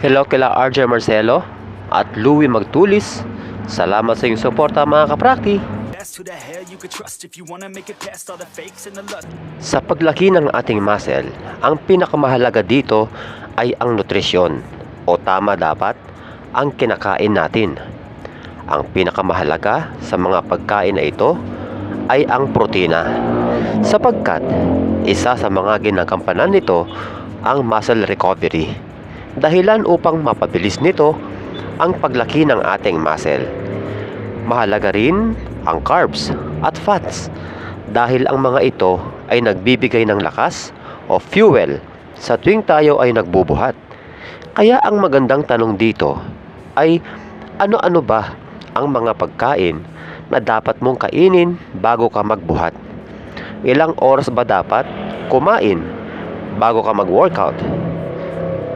Hello kila RJ Marcelo at Louie Magtulis. Salamat sa iyong suporta mga kaprakti. Sa paglaki ng ating muscle, ang pinakamahalaga dito ay ang nutrisyon o tama dapat ang kinakain natin. Ang pinakamahalaga sa mga pagkain na ito ay ang protina, sapagkat isa sa mga ginagampanan nito ang muscle recovery. Dahilan upang mapabilis nito ang paglaki ng ating muscle. Mahalaga rin ang carbs at fats dahil ang mga ito ay nagbibigay ng lakas o fuel sa tuwing tayo ay nagbubuhat. Kaya ang magandang tanong dito ay ano-ano ba ang mga pagkain na dapat mong kainin bago ka magbuhat? Ilang oras ba dapat kumain bago ka mag-workout?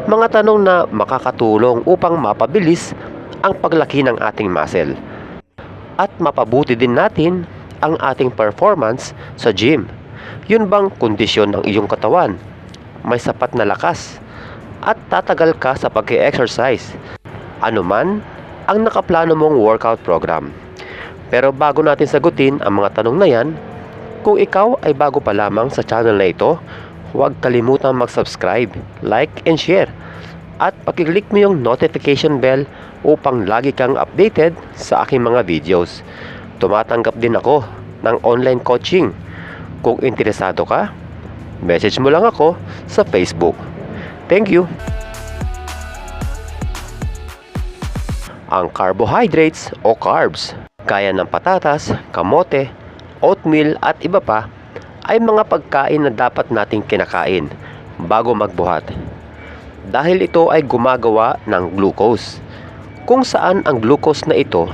Mga tanong na makakatulong upang mapabilis ang paglaki ng ating muscle at mapabuti din natin ang ating performance sa gym. Yun bang kondisyon ng iyong katawan? May sapat na lakas at tatagal ka sa pag-exercise, ano man ang nakaplano mong workout program. Pero bago natin sagutin ang mga tanong na yan, kung ikaw ay bago pa lamang sa channel na ito, huwag kalimutang mag-subscribe, like and share at pakiclick mo yung notification bell upang lagi kang updated sa aking mga videos. Tumatanggap din ako ng online coaching. Kung interesado ka, message mo lang ako sa Facebook. Thank you! Ang carbohydrates o carbs, gaya ng patatas, kamote, oatmeal at iba pa, ay mga pagkain na dapat nating kinakain bago magbuhat. Dahil ito ay gumagawa ng glucose, kung saan ang glucose na ito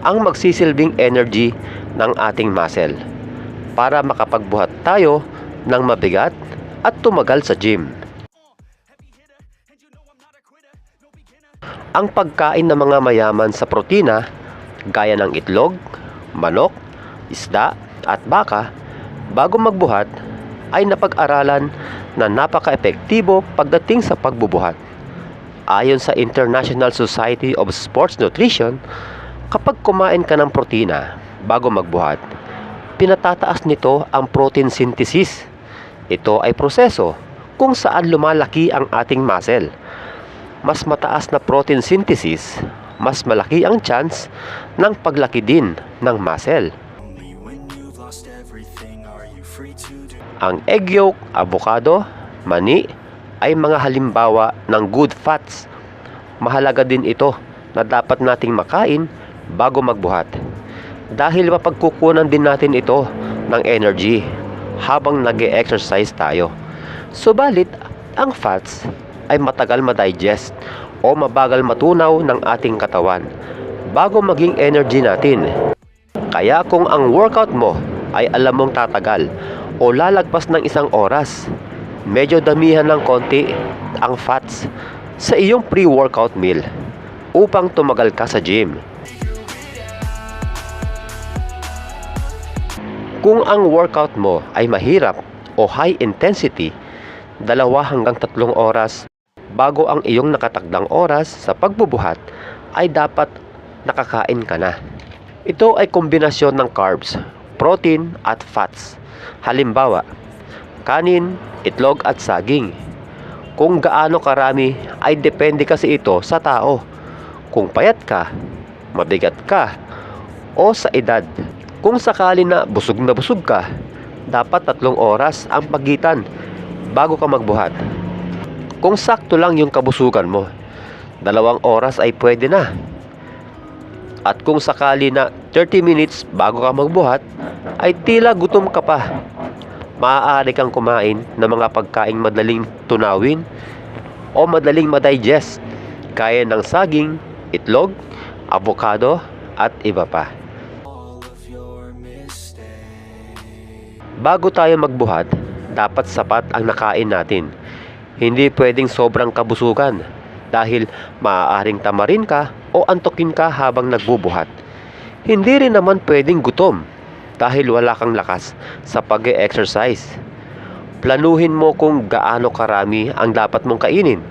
ang magsisilbing energy ng ating muscle para makapagbuhat tayo ng mabigat at tumagal sa gym. Ang pagkain ng mga mayaman sa protina gaya ng itlog, manok, isda at baka bago magbuhat ay napag-aralan na napaka-epektibo pagdating sa pagbubuhat. Ayon sa International Society of Sports Nutrition, kapag kumain ka ng protina bago magbuhat, pinatataas nito ang protein synthesis. Ito ay proseso kung saan lumalaki ang ating muscle. Mas mataas na protein synthesis, mas malaki ang chance ng paglaki din ng muscle. Ang egg yolk, avocado, mani ay mga halimbawa ng good fats. Mahalaga din ito na dapat nating makain bago magbuhat dahil mapagkukunan din natin ito ng energy habang nag-e-exercise tayo. Subalit, ang fats ay matagal ma-digest o mabagal matunaw ng ating katawan bago maging energy natin. Kaya kung ang workout mo ay alam mong tatagal o lalagpas ng 1 oras, medyo damihan ng konti ang fats sa iyong pre-workout meal upang tumagal ka sa gym. Kung ang workout mo ay mahirap o high intensity, 2 hanggang 3 oras bago ang iyong nakatagdang oras sa pagbubuhat ay dapat nakakain ka na. Ito ay kombinasyon ng carbs, protein at fats. Halimbawa, kanin, itlog at saging. Kung gaano karami ay depende kasi ito sa tao. Kung payat ka, mabigat ka, o sa edad. Kung sakali na busog ka, dapat 3 oras ang pagitan bago ka magbuhat. Kung sakto lang yung kabusugan mo, 2 oras ay pwede na. At kung sakali na 30 minutes bago ka magbuhat, ay tila gutom ka pa, maaari kang kumain ng mga pagkaing madaling tunawin o madaling ma-digest gaya ng saging, itlog, avocado at iba pa. Bago tayo magbuhat, dapat sapat ang nakain natin. Hindi pwedeng sobrang kabusugan dahil maaaring tamarin ka o antukin ka habang nagbubuhat. Hindi rin naman pwedeng gutom dahil wala kang lakas sa pag-e-exercise. Planuhin mo kung gaano karami ang dapat mong kainin.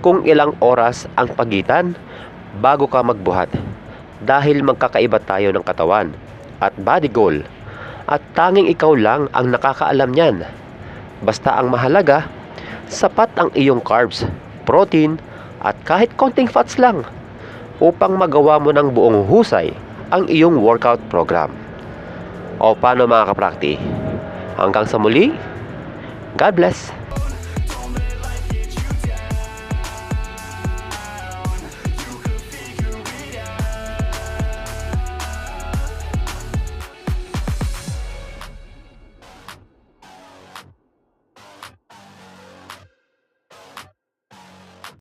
kung ilang oras ang pagitan bago ka magbuhat, dahil magkakaiba tayo ng katawan at body goal, at tanging ikaw lang ang nakakaalam niyan. Basta ang mahalaga, sapat ang iyong carbs, protein at kahit konting fats lang upang magawa mo ng buong husay ang iyong workout program. O paano mga kaprakti? Hanggang sa muli, God bless!